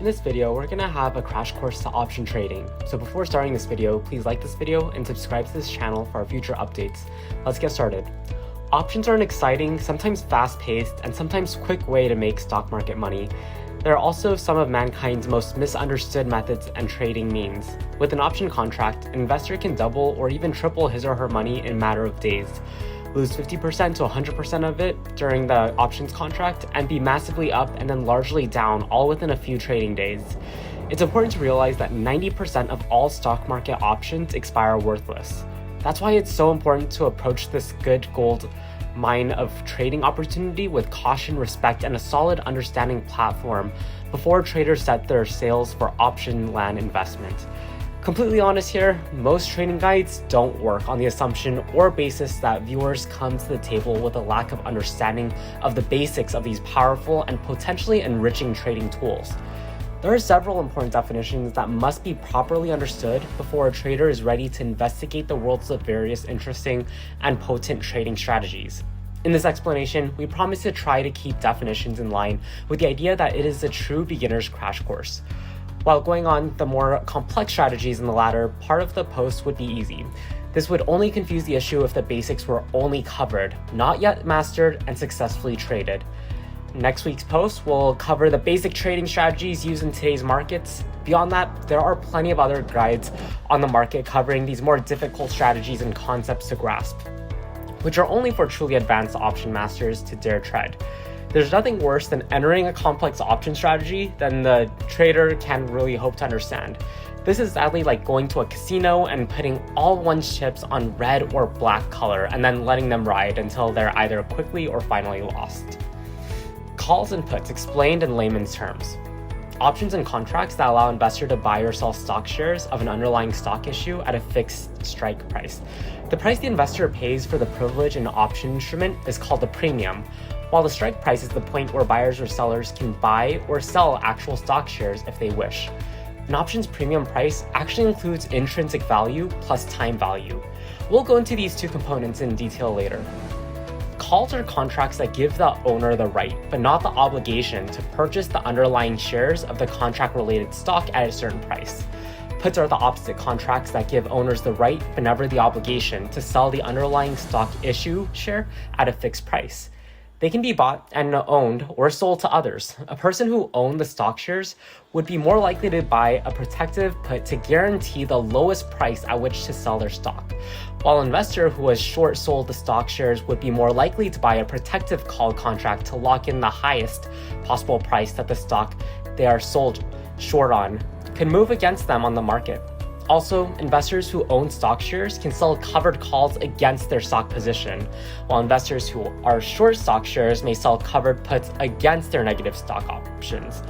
In this video, we're gonna have a crash course to option trading. So before starting this video, please like this video and subscribe to this channel for our future updates. Let's get started. Options are an exciting, sometimes fast-paced, and sometimes quick way to make stock market money. They're also some of mankind's most misunderstood methods and trading means. With an option contract, an investor can double or even triple his or her money in a matter of days, lose 50% to 100% of it during the options contract, and be massively up and then largely down all within a few trading days. It's important to realize that 90% of all stock market options expire worthless. That's why it's so important to approach this good gold mine of trading opportunity with caution, respect, and a solid understanding platform before traders set their sails for option land investment. Completely honest here, most trading guides don't work on the assumption or basis that viewers come to the table with a lack of understanding of the basics of these powerful and potentially enriching trading tools. There are several important definitions that must be properly understood before a trader is ready to investigate the worlds of various interesting and potent trading strategies. In this explanation, we promise to try to keep definitions in line with the idea that it is a true beginner's crash course. While going on the more complex strategies in the latter part of the post would be easy. This would only confuse the issue if the basics were only covered, not yet mastered, and successfully traded. Next week's post will cover the basic trading strategies used in today's markets. Beyond that, there are plenty of other guides on the market covering these more difficult strategies and concepts to grasp, which are only for truly advanced option masters to dare tread. There's nothing worse than entering a complex option strategy than the trader can really hope to understand. This is sadly like going to a casino and putting all one's chips on red or black color and then letting them ride until they're either quickly or finally lost. Calls and puts explained in layman's terms. Options and contracts that allow investor to buy or sell stock shares of an underlying stock issue at a fixed strike price. The price the investor pays for the privilege in an option instrument is called the premium, while the strike price is the point where buyers or sellers can buy or sell actual stock shares if they wish. An option's premium price actually includes intrinsic value plus time value. We'll go into these two components in detail later. Calls are contracts that give the owner the right, but not the obligation, to purchase the underlying shares of the contract-related stock at a certain price. Puts are the opposite contracts that give owners the right, but never the obligation, to sell the underlying stock issue share at a fixed price. They can be bought and owned or sold to others. A person who owned the stock shares would be more likely to buy a protective put to guarantee the lowest price at which to sell their stock, while an investor who has short sold the stock shares would be more likely to buy a protective call contract to lock in the highest possible price that the stock they are sold short on can move against them on the market. Also, investors who own stock shares can sell covered calls against their stock position, while investors who are short stock shares may sell covered puts against their negative stock options.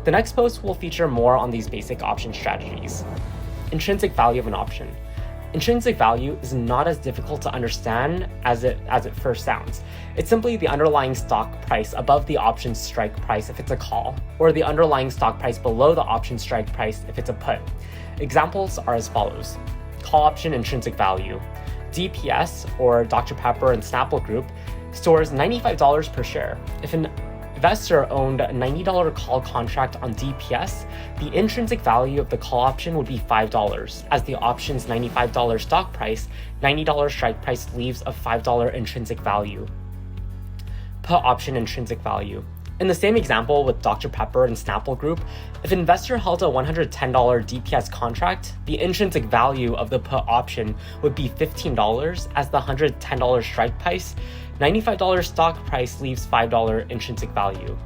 The next post will feature more on these basic option strategies. Intrinsic value of an option. Intrinsic value is not as difficult to understand as it first sounds. It's simply the underlying stock price above the option strike price if it's a call, or the underlying stock price below the option strike price if it's a put. Examples are as follows. Call option intrinsic value. DPS, or Dr. Pepper and Snapple Group, stores $95 per share. If an investor owned a $90 call contract on DPS, the intrinsic value of the call option would be $5, as the option's $95 stock price, $90 strike price leaves a $5 intrinsic value. Put option intrinsic value. In the same example with Dr. Pepper and Snapple Group, if an investor held a $110 DPS contract, the intrinsic value of the put option would be $15, as the $110 strike price, $95 stock price leaves $5 intrinsic value.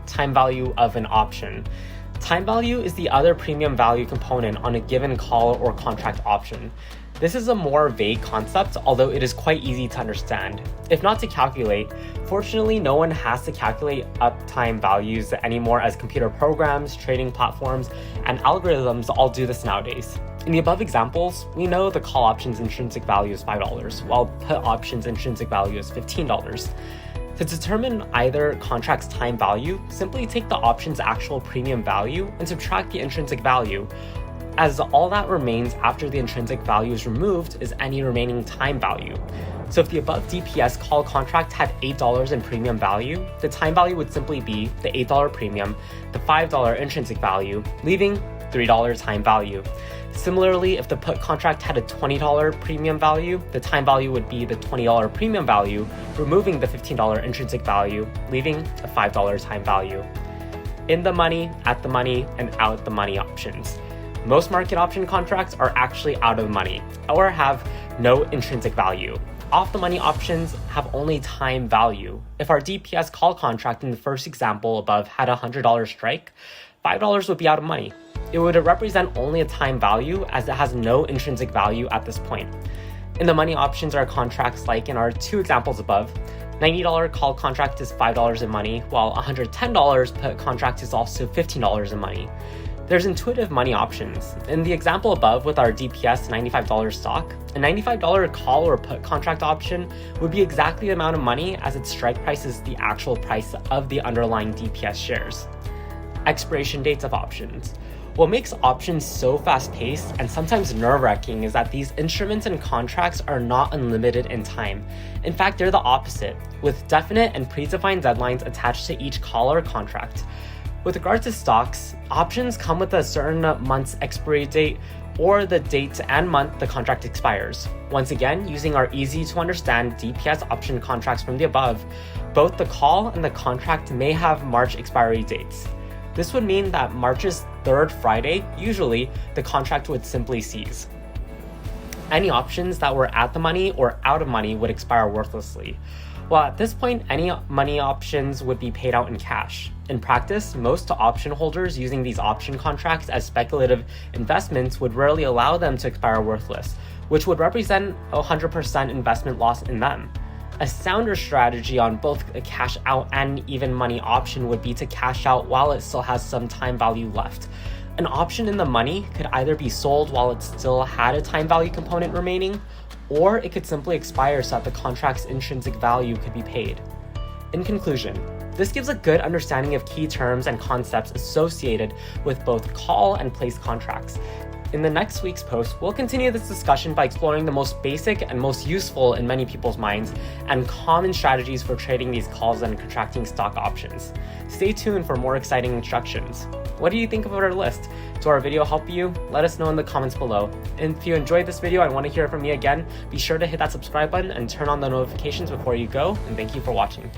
Time value of an option. Time value is the other premium value component on a given call or contract option. This is a more vague concept, although it is quite easy to understand. If not to calculate, fortunately no one has to calculate uptime values anymore, as computer programs, trading platforms, and algorithms all do this nowadays. In the above examples, we know the call option's intrinsic value is $5, while put option's intrinsic value is $15. To determine either contract's time value, simply take the option's actual premium value and subtract the intrinsic value. as all that remains after the intrinsic value is removed is any remaining time value. So if the above DPS call contract had $8 in premium value, the time value would simply be the $8 premium, the $5 intrinsic value, leaving $3 time value. Similarly, if the put contract had a $20 premium value, the time value would be the $20 premium value, removing the $15 intrinsic value, leaving a $5 time value. In the money, at the money, and out the money options. Most market option contracts are actually out of the money or have no intrinsic value. Off the money options have only time value. If our DPS call contract in the first example above had a $100 strike, $5 would be out of money. It would represent only a time value as it has no intrinsic value at this point. In the money options are contracts like in our two examples above. $90 call contract is $5 in money, while $110 put contract is also $15 in money. There's intuitive money options. In the example above with our DPS $95 stock, a $95 call or put contract option would be exactly the amount of money as its strike price is the actual price of the underlying DPS shares. Expiration dates of options. What makes options so fast-paced and sometimes nerve-wracking is that these instruments and contracts are not unlimited in time. In fact, they're the opposite, with definite and predefined deadlines attached to each call or contract. With regards to stocks, options come with a certain month's expiry date or the date and month the contract expires. Once again, using our easy-to-understand DPS option contracts from the above, both the call and the contract may have March expiry dates. This would mean that March's third Friday, usually, the contract would simply cease. Any options that were at the money or out of money would expire worthlessly. Well, at this point, any money options would be paid out in cash. In practice, most option holders using these option contracts as speculative investments would rarely allow them to expire worthless, which would represent a 100% investment loss in them. A sounder strategy on both a cash out and even money option would be to cash out while it still has some time value left. An option in the money could either be sold while it still had a time value component remaining, or it could simply expire so that the contract's intrinsic value could be paid. In conclusion, this gives a good understanding of key terms and concepts associated with both call and place contracts. In the next week's post, we'll continue this discussion by exploring the most basic and most useful in many people's minds and common strategies for trading these calls and contracting stock options. Stay tuned for more exciting instructions. What do you think of our list? Did our video help you? Let us know in the comments below. And if you enjoyed this video and want to hear from me again, be sure to hit that subscribe button and turn on the notifications before you go, and thank you for watching.